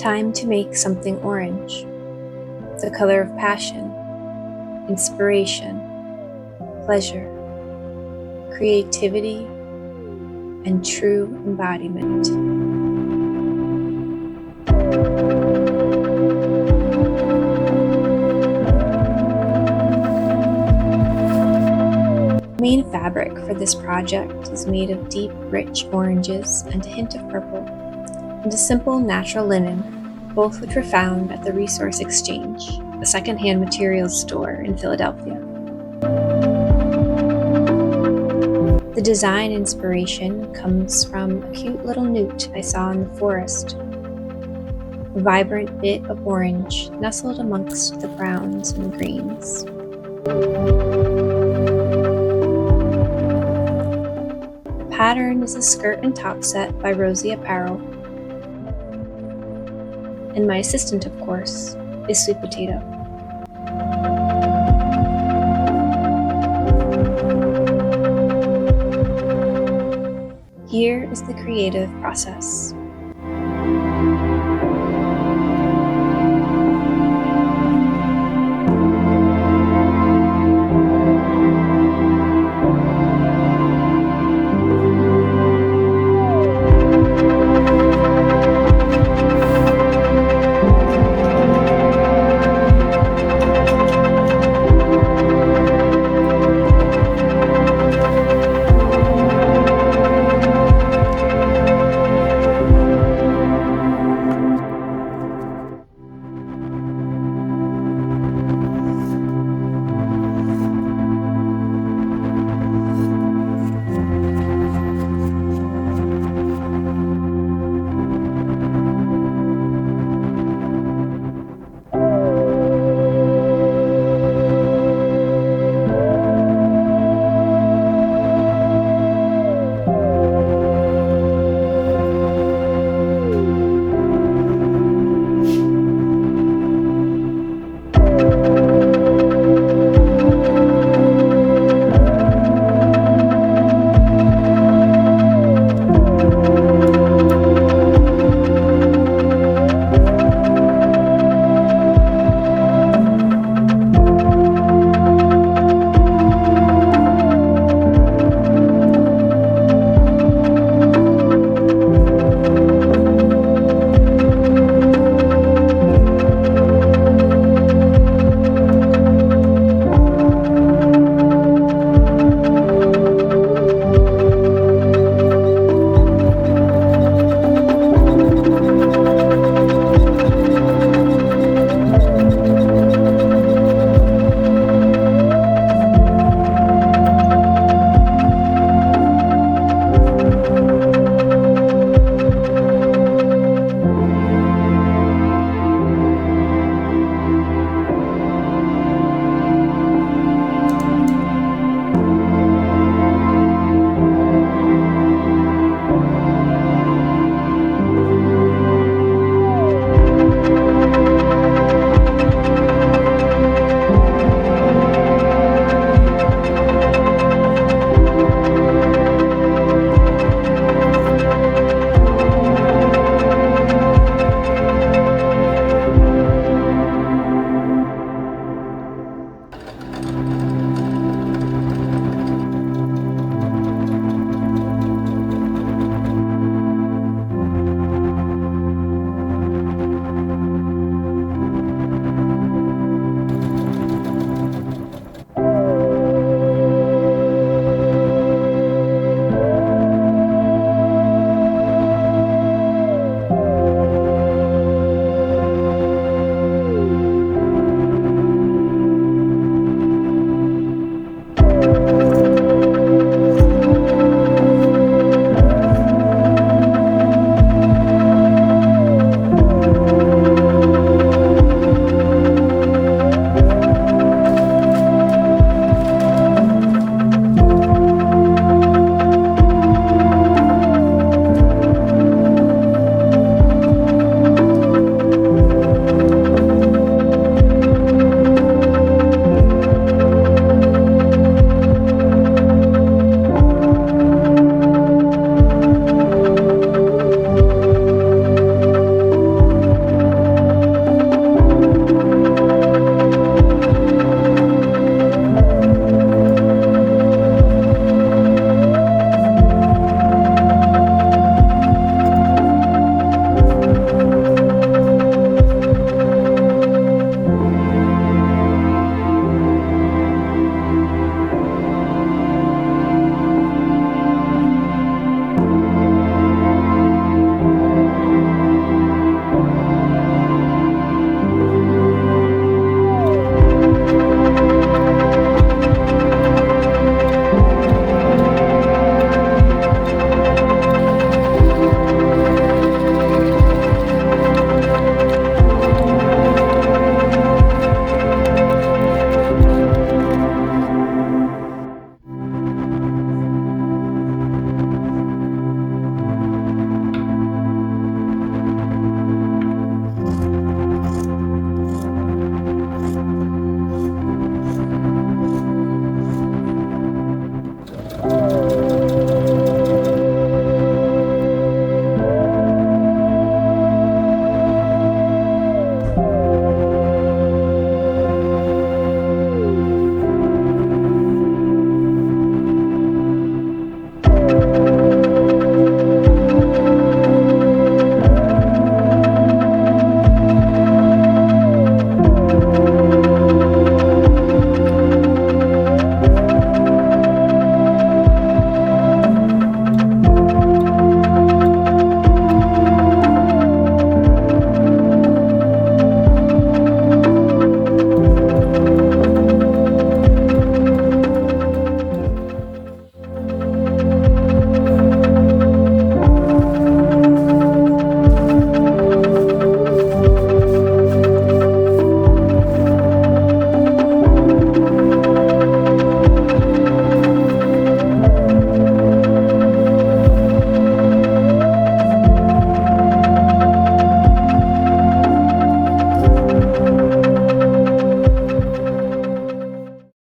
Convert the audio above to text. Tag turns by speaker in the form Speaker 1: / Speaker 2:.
Speaker 1: Time to make something orange, the color of passion, inspiration, pleasure, creativity, and true embodiment. The main fabric for this project is made of deep, rich oranges and a hint of purple, and a simple natural linen, both which were found at the Resource Exchange, a second-hand materials store in Philadelphia. The design inspiration comes from a cute little newt I saw in the forest, a vibrant bit of orange nestled amongst the browns and greens. The pattern is a skirt and top set by Rosie Apparel, and my assistant, of course, is Sweet Potato. Here is the creative process.